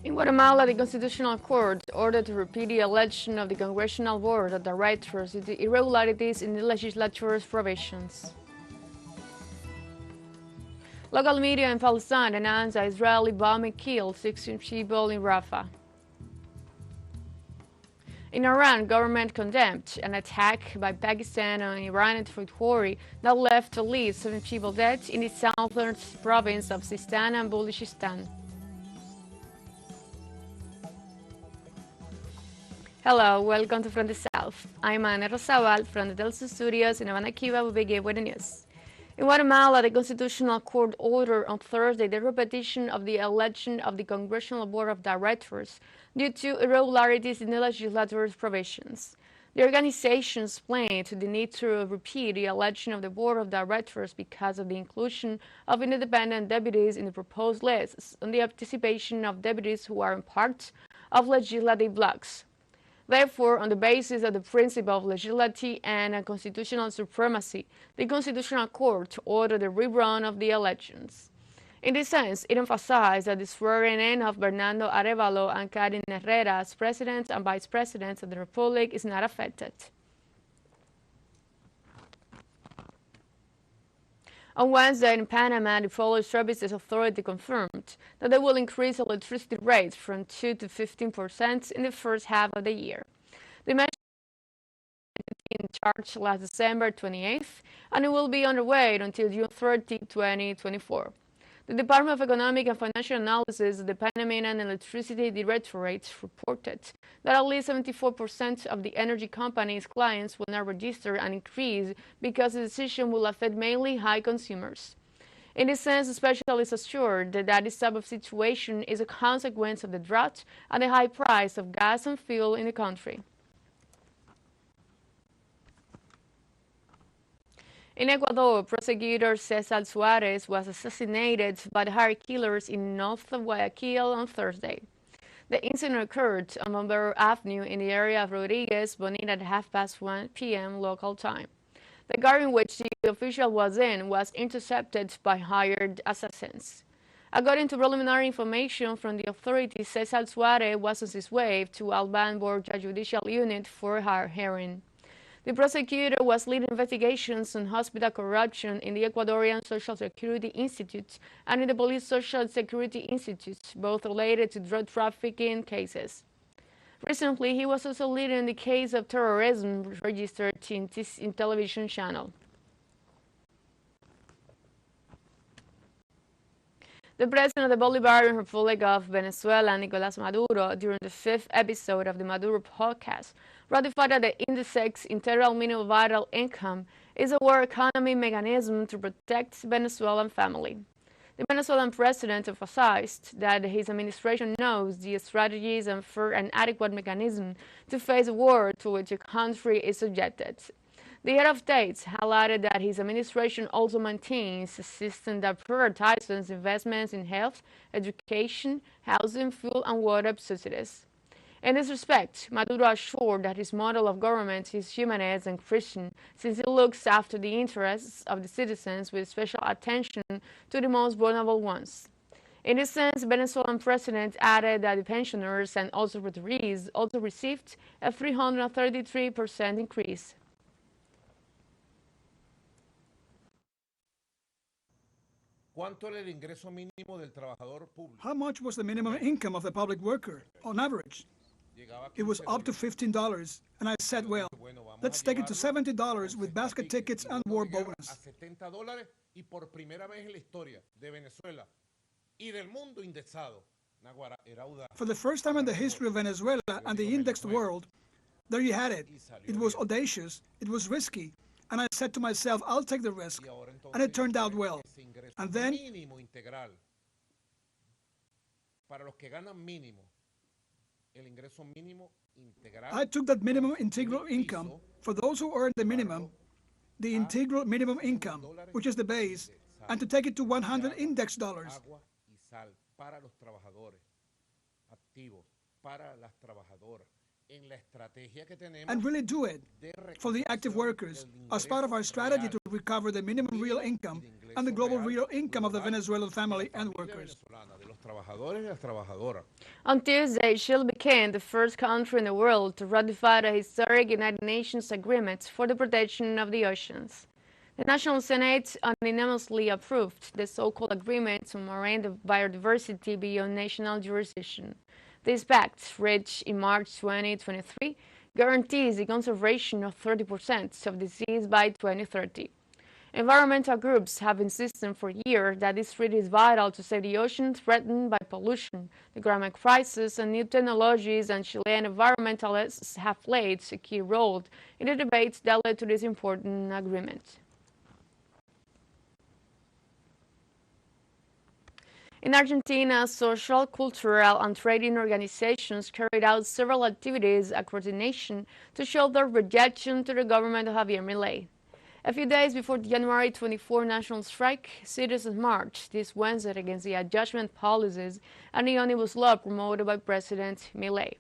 In Guatemala, the Constitutional Court ordered to repeat the election of the Congressional Board of Directors due to irregularities in the legislature's provisions. Local media in Palestine announced that Israeli bombing killed 16 people in Rafah. In Iran, government condemned an attack by Pakistan on Iranian territory that left at least 7 people dead in the southern province of Sistan and Baluchistan. Hello, welcome to From the South. I'm Ana Rosabal from the TeleSUR studios in Havana, Cuba. We begin with the news. In Guatemala, the Constitutional Court ordered on Thursday the repetition of the election of the Congressional Board of Directors due to irregularities in the legislature's provisions. The organization explained the need to repeat the election of the Board of Directors because of the inclusion of independent deputies in the proposed lists and the participation of deputies who are in part of legislative blocs. Therefore, on the basis of the principle of legislative and constitutional supremacy, the Constitutional Court ordered the rerun of the elections. In this sense, it emphasized that the swearing-in of Bernardo Arevalo and Karin Herrera as presidents and vice presidents of the Republic is not affected. On Wednesday in Panama, the Public Services Authority confirmed that they will increase electricity rates from 2 to 15% in the first half of the year. The measure was in charge last December 28th, and it will be underway until June 30, 2024. The Department of Economic and Financial Analysis of the Panamanian Electricity Directorate reported that at least 74% of the energy company's clients will not register an increase because the decision will affect mainly high consumers. In this sense, specialists assured that this type of situation is a consequence of the drought and the high price of gas and fuel in the country. In Ecuador, prosecutor Cesar Suarez was assassinated by the hired killers in north of Guayaquil on Thursday. The incident occurred on Bombero Avenue in the area of Rodriguez Bonita at 1:30 p.m. local time. The car in which the official was in was intercepted by hired assassins. According to preliminary information from the authorities, Cesar Suarez was on his way to Alban Borja Judicial Unit for a hearing. The prosecutor was leading investigations on hospital corruption in the Ecuadorian Social Security Institute and in the Police Social Security Institute, both related to drug trafficking cases. Recently, he was also leading the case of terrorism registered in television channel. The president of the Bolivarian Republic of Venezuela, Nicolás Maduro, during the 5th episode of the Maduro podcast, ratified that the indexed integral minimum vital income is a world economy mechanism to protect Venezuelan family. The Venezuelan president emphasized that his administration knows the strategies and fair and adequate mechanism to face a war to which the country is subjected. The head of state highlighted that his administration also maintains a system that prioritizes investments in health, education, housing, fuel, and water subsidies. In this respect, Maduro assured that his model of government is humanist and Christian, since it looks after the interests of the citizens with special attention to the most vulnerable ones. In this sense, the Venezuelan president added that the pensioners and also retirees also received a 333% increase. How much was the minimum income of the public worker, on average? It was up to $15, and I said, well, let's take it to $70 with basket tickets and war bonus. For the first time in the history of Venezuela and the indexed world, there you had it. It was audacious, it was risky, and I said to myself, I'll take the risk, and it turned out well. And then, I took that minimum integral income for those who earn the minimum, the integral minimum income, which is the base, and to take it to 100 index dollars. And really do it for the active workers as part of our strategy to recover the minimum real income and the global real income of the Venezuelan family and workers. On Tuesday, Chile became the first country in the world to ratify the historic United Nations Agreement for the Protection of the Oceans. The National Senate unanimously approved the so-called agreement to marine biodiversity beyond national jurisdiction. This pact, reached in March 2023, guarantees the conservation of 30% of the seas by 2030. Environmental groups have insisted for years that this treaty is vital to save the ocean threatened by pollution, the climate crisis, and new technologies, and Chilean environmentalists have played a key role in the debates that led to this important agreement. In Argentina, social, cultural, and trading organizations carried out several activities across the nation to show their rejection to the government of Javier Milei. A few days before the January 24 national strike, citizens marched this Wednesday against the adjustment policies and the omnibus law promoted by President Milei.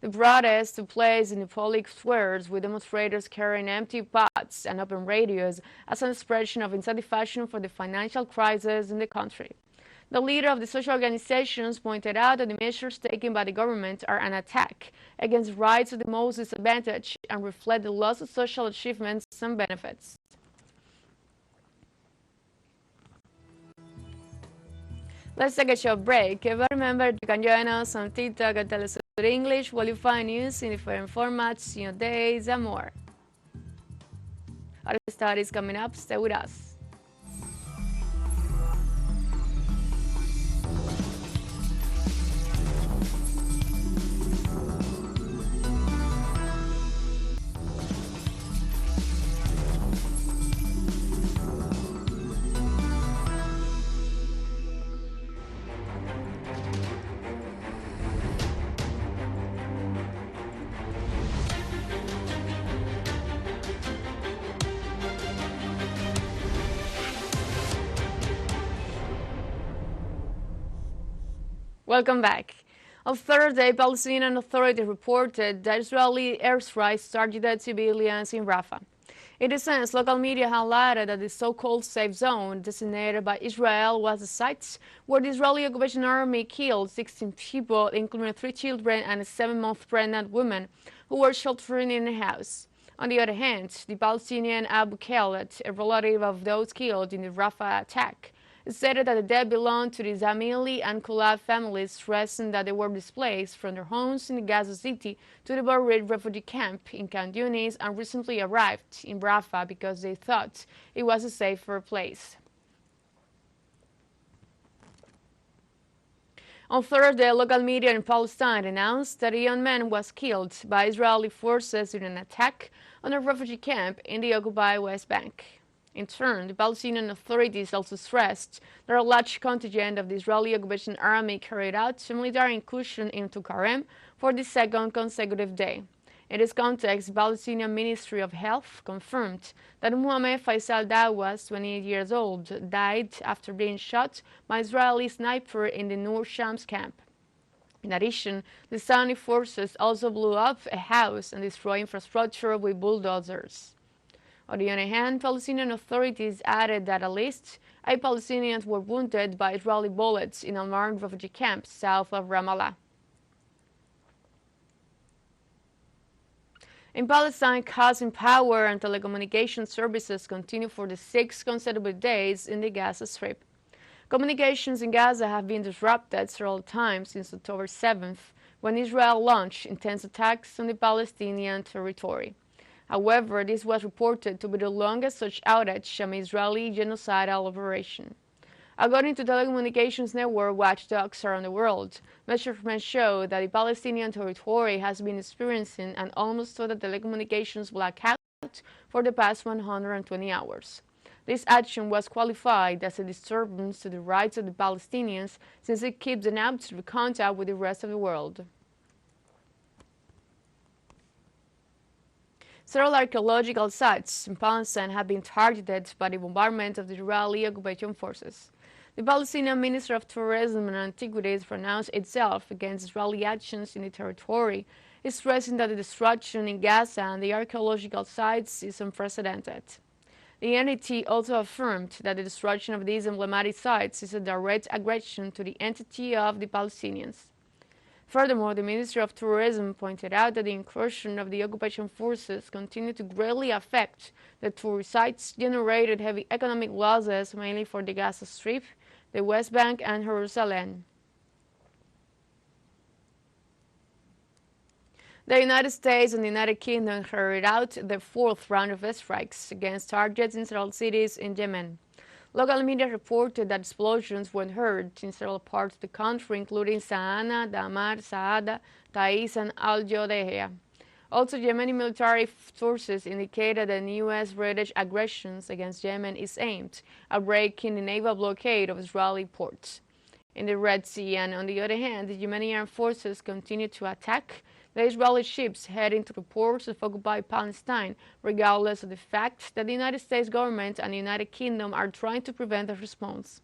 The protest took place in the public squares, with demonstrators carrying empty pots and open radios as an expression of insatisfaction for the financial crisis in the country. The leader of the social organizations pointed out that the measures taken by the government are an attack against the rights of the most disadvantaged and reflect the loss of social achievements and benefits. Let's take a short break, but remember you can join us on TikTok at TeleSUR English, while you find news in different formats, your days, and more. Other studies coming up, stay with us. Welcome back. On Thursday, Palestinian authorities reported that Israeli airstrikes targeted civilians in Rafah. In a sense, local media highlighted that the so-called safe zone designated by Israel was the site where the Israeli occupation army killed 16 people, including 3 children and a 7-month pregnant woman who were sheltering in a house. On the other hand, the Palestinian Abu Khaled, a relative of those killed in the Rafah attack, stated that the dead belonged to the Zamili and Kulab families, stressing that they were displaced from their homes in Gaza City to the Beirut refugee camp in Khan Yunis and recently arrived in Rafah because they thought it was a safer place. On Thursday, local media in Palestine announced that a young man was killed by Israeli forces in an attack on a refugee camp in the occupied West Bank. In turn, the Palestinian authorities also stressed that a large contingent of the Israeli occupation army carried out a military incursion into Karem for the second consecutive day. In this context, the Palestinian Ministry of Health confirmed that Mohamed Faisal Dawas, 28 years old, died after being shot by an Israeli sniper in the Nur Shams camp. In addition, the Saudi forces also blew up a house and destroyed infrastructure with bulldozers. On the other hand, Palestinian authorities added that at least 8 Palestinians were wounded by Israeli bullets in an unarmed refugee camp south of Ramallah. In Palestine, costs in power and telecommunication services continue for the 6th consecutive days in the Gaza Strip. Communications in Gaza have been disrupted several times since October 7th, when Israel launched intense attacks on the Palestinian territory. However, this was reported to be the longest such outage amid Israeli genocidal operation. According to telecommunications network watchdogs around the world, measurements show that the Palestinian territory has been experiencing an almost total telecommunications blackout for the past 120 hours. This action was qualified as a disturbance to the rights of the Palestinians, since it keeps them out of contact with the rest of the world. Several archaeological sites in Palestine have been targeted by the bombardment of the Israeli occupation forces. The Palestinian Ministry of Tourism and Antiquities pronounced itself against Israeli actions in the territory, stressing that the destruction in Gaza and the archaeological sites is unprecedented. The entity also affirmed that the destruction of these emblematic sites is a direct aggression to the entity of the Palestinians. Furthermore, the Ministry of Tourism pointed out that the incursion of the occupation forces continued to greatly affect the tourist sites, generated heavy economic losses mainly for the Gaza Strip, the West Bank, and Jerusalem. The United States and the United Kingdom carried out the fourth round of airstrikes against targets in several cities in Yemen. Local media reported that explosions were heard in several parts of the country, including Sana'a, Damar, Saada, Taiz, and Al-Jodeha. Also, Yemeni military sources indicated that U.S.-British aggressions against Yemen is aimed at breaking the naval blockade of Israeli ports in the Red Sea, and on the other hand, the Yemeni armed forces continue to attack the Israeli ships heading to the ports of occupied Palestine, regardless of the fact that the United States government and the United Kingdom are trying to prevent a response.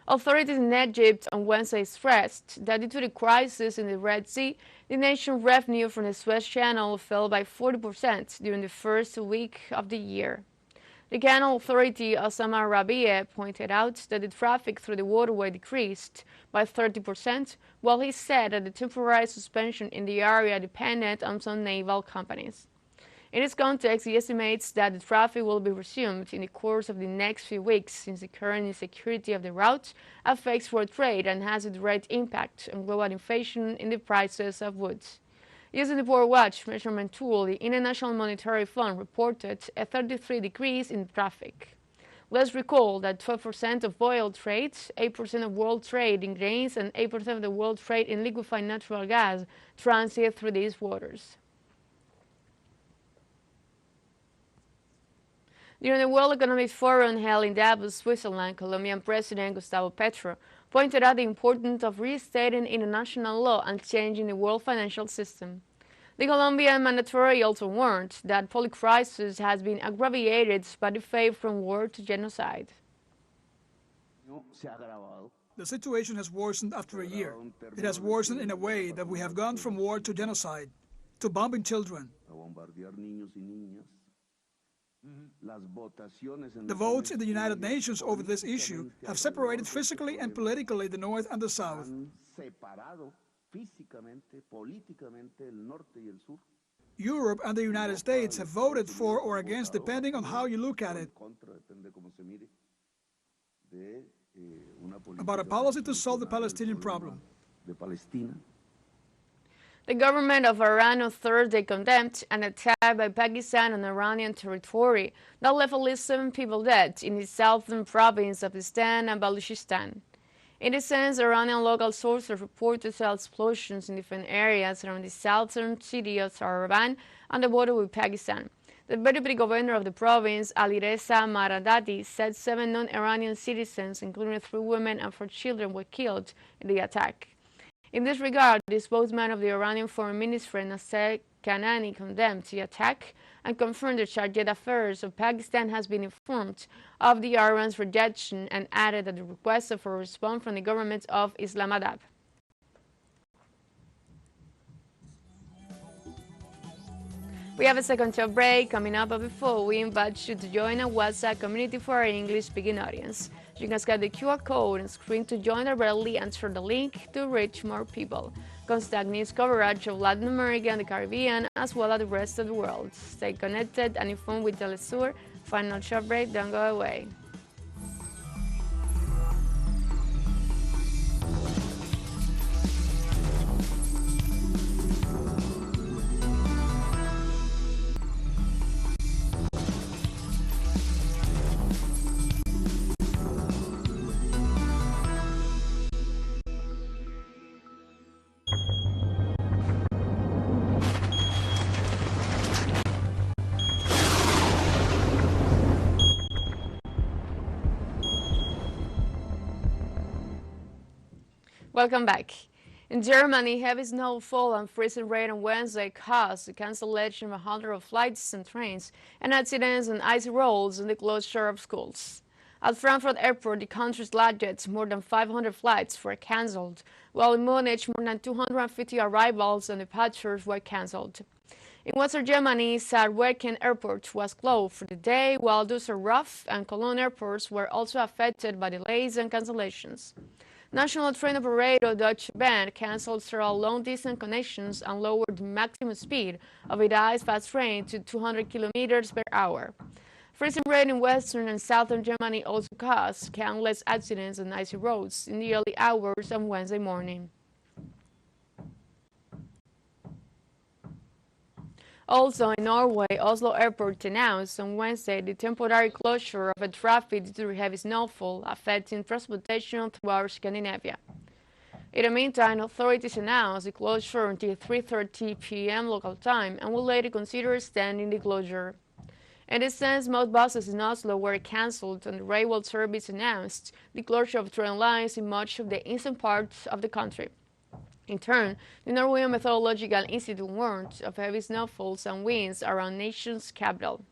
Authorities in Egypt on Wednesday stressed that due to the crisis in the Red Sea, the nation's revenue from the Suez Canal fell by 40% during the first week of the year. The Canal Authority, Osama Rabie, pointed out that the traffic through the waterway decreased by 30%, while he said that the temporary suspension in the area depended on some naval companies. In this context, he estimates that the traffic will be resumed in the course of the next few weeks, since the current insecurity of the route affects world trade and has a direct impact on global inflation in the prices of goods. Using the World Watch measurement tool, the International Monetary Fund reported a 33% decrease in traffic. Let's recall that 12% of oil trade, 8% of world trade in grains, and 8% of the world trade in liquefied natural gas transit through these waters. During the World Economic Forum held in Davos, Switzerland, Colombian President Gustavo Petro pointed out the importance of restating international law and changing the world financial system. The Colombian mandatory also warned that public crisis has been aggravated by the fade from war to genocide. The situation has worsened after a year. It has worsened in a way that we have gone from war to genocide, to bombing children. The votes in the United Nations over this issue have separated physically and politically the North and the South. Europe and the United States have voted for or against, depending on how you look at it, about a policy to solve the Palestinian problem. The government of Iran on Thursday condemned an attack by Pakistan on Iranian territory that left at least 7 people dead in the southern province of Sistan and Baluchistan. In this sense, Iranian local sources reported explosions in different areas around the southern city of Saravan on the border with Pakistan. The deputy governor of the province, Alireza Maradati, said 7 non-Iranian citizens, including 3 women and 4 children, were killed in the attack. In this regard, the spokesman of the Iranian Foreign Ministry, Nasser Kanani, condemned the attack and confirmed that Chargé d'Affaires of Pakistan has been informed of the Iran's rejection and added that the request for a response from the government of Islamabad. We have a second show break coming up, but before we invite you to join our WhatsApp community for our English-speaking audience. You can scan the QR code and screen to join directly and share the link to reach more people. Constant news coverage of Latin America and the Caribbean, as well as the rest of the world. Stay connected and informed with TeleSUR. Final short break, don't go away. Welcome back. In Germany, heavy snowfall and freezing rain on Wednesday caused the cancellation of 100 flights and trains, and accidents on icy roads and the closure of schools. At Frankfurt Airport, the country's largest, more than 500 flights were cancelled, while in Munich, more than 250 arrivals and departures were cancelled. In Western Germany, Saarbrücken Airport was closed for the day, while Düsseldorf and Cologne airports were also affected by delays and cancellations. National train operator Deutsche Bahn canceled several long-distance connections and lowered the maximum speed of its ice-fast train to 200 kilometers per hour. Freezing rain in western and southern Germany also caused countless accidents on icy roads in the early hours of Wednesday morning. Also in Norway, Oslo Airport announced on Wednesday the temporary closure of a traffic due to heavy snowfall affecting transportation throughout Scandinavia. In the meantime, authorities announced the closure until 3:30 p.m. local time and will later consider extending the closure. In this sense, most buses in Oslo were cancelled and the railway service announced the closure of train lines in much of the eastern parts of the country. In turn, the Norwegian Meteorological Institute warned of heavy snowfalls and winds around the nation's capital.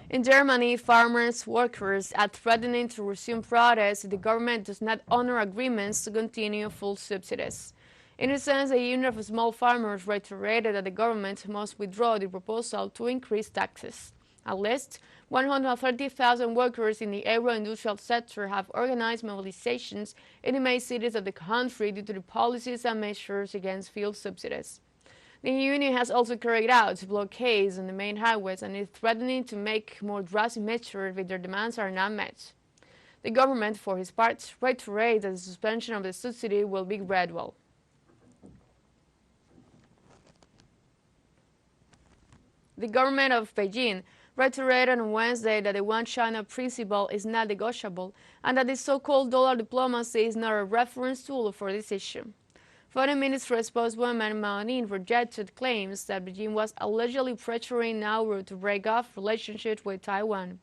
In Germany, farmers' workers are threatening to resume protests if the government does not honor agreements to continue full subsidies. In a sense, the Union of Small Farmers reiterated that the government must withdraw the proposal to increase taxes. At least 130,000 workers in the agro-industrial sector have organized mobilizations in the main cities of the country due to the policies and measures against fuel subsidies. The union has also carried out blockades on the main highways and is threatening to make more drastic measures if their demands are not met. The government, for his part, reiterates that the suspension of the subsidy will be gradual. The government of Beijing reiterated on Wednesday that the One China principle is not negotiable and that the so-called dollar diplomacy is not a reference tool for this issue. Foreign Ministry spokeswoman Mao Ning rejected claims that Beijing was allegedly pressuring Nauru to break off relations with Taiwan.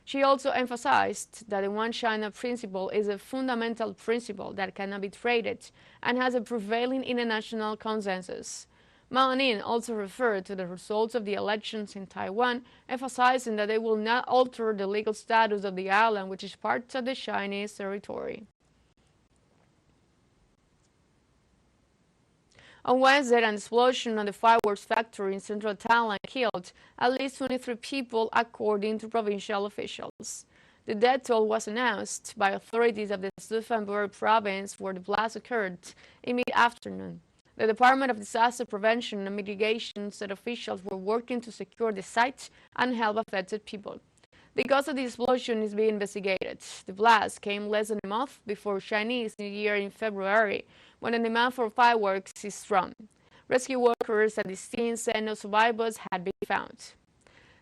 She also emphasized that the One China principle is a fundamental principle that cannot be traded and has a prevailing international consensus. Mao Ning also referred to the results of the elections in Taiwan, emphasizing that they will not alter the legal status of the island, which is part of the Chinese territory. On Wednesday, an explosion at the fireworks factory in central Thailand killed at least 23 people, according to provincial officials. The death toll was announced by authorities of the Suffolk province where the blast occurred in mid-afternoon. The Department of Disaster Prevention and Mitigation said officials were working to secure the site and help affected people. The cause of the explosion is being investigated. The blast came less than a month before Chinese New Year in February, when the demand for fireworks is strong. Rescue workers at the scene said no survivors had been found.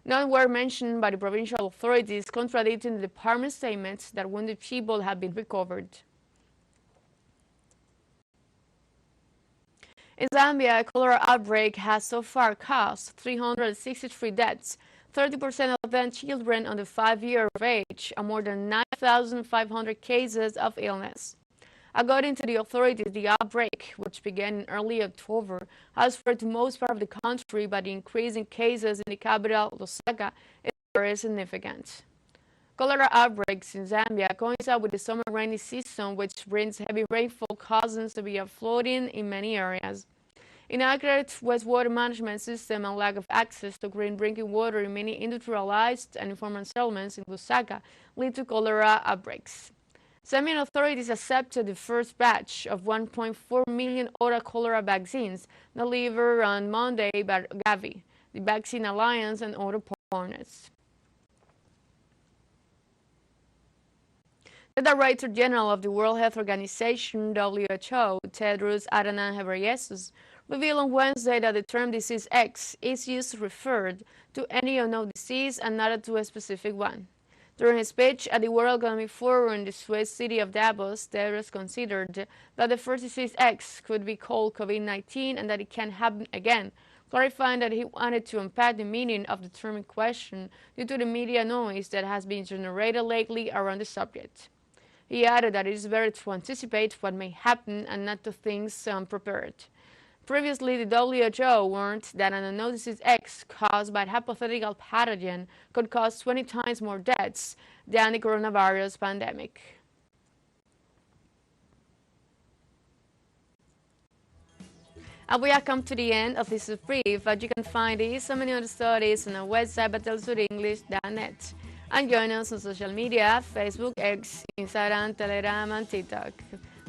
None were mentioned by the provincial authorities, contradicting the department's statement that wounded people have been recovered. In Zambia, a cholera outbreak has so far caused 363 deaths, 30% of them children under 5 years of age, and more than 9,500 cases of illness. According to the authorities, the outbreak, which began in early October, has spread to most part of the country, but the increase in cases in the capital, Lusaka, is very significant. Cholera outbreaks in Zambia coincide with the summer rainy season, which brings heavy rainfall, causing severe flooding in many areas. Inaccurate wastewater management system and lack of access to clean drinking water in many industrialized and informal settlements in Lusaka lead to cholera outbreaks. Zambian authorities accepted the first batch of 1.4 million oral cholera vaccines delivered on Monday by Gavi, the Vaccine Alliance, and other partners. The Director General of the World Health Organization, WHO, Tedros Adhanom Ghebreyesus, revealed on Wednesday that the term disease X is used to refer to any unknown disease and not to a specific one. During his speech at the World Economic Forum in the Swiss city of Davos, Tedros considered that the first disease X could be called COVID-19 and that it can happen again, clarifying that he wanted to unpack the meaning of the term in question due to the media noise that has been generated lately around the subject. He added that it is better to anticipate what may happen and not to think unprepared. Previously, the WHO warned that an unknown disease X caused by a hypothetical pathogen could cause 20 times more deaths than the coronavirus pandemic. And we have come to the end of this brief, but you can find these and many other stories on our website at telesurenglish.net. And join us on social media, Facebook, X, Instagram, Telegram, and TikTok.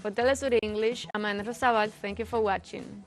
For TeleSUR English, I'm Ana Rosabal. Thank you for watching.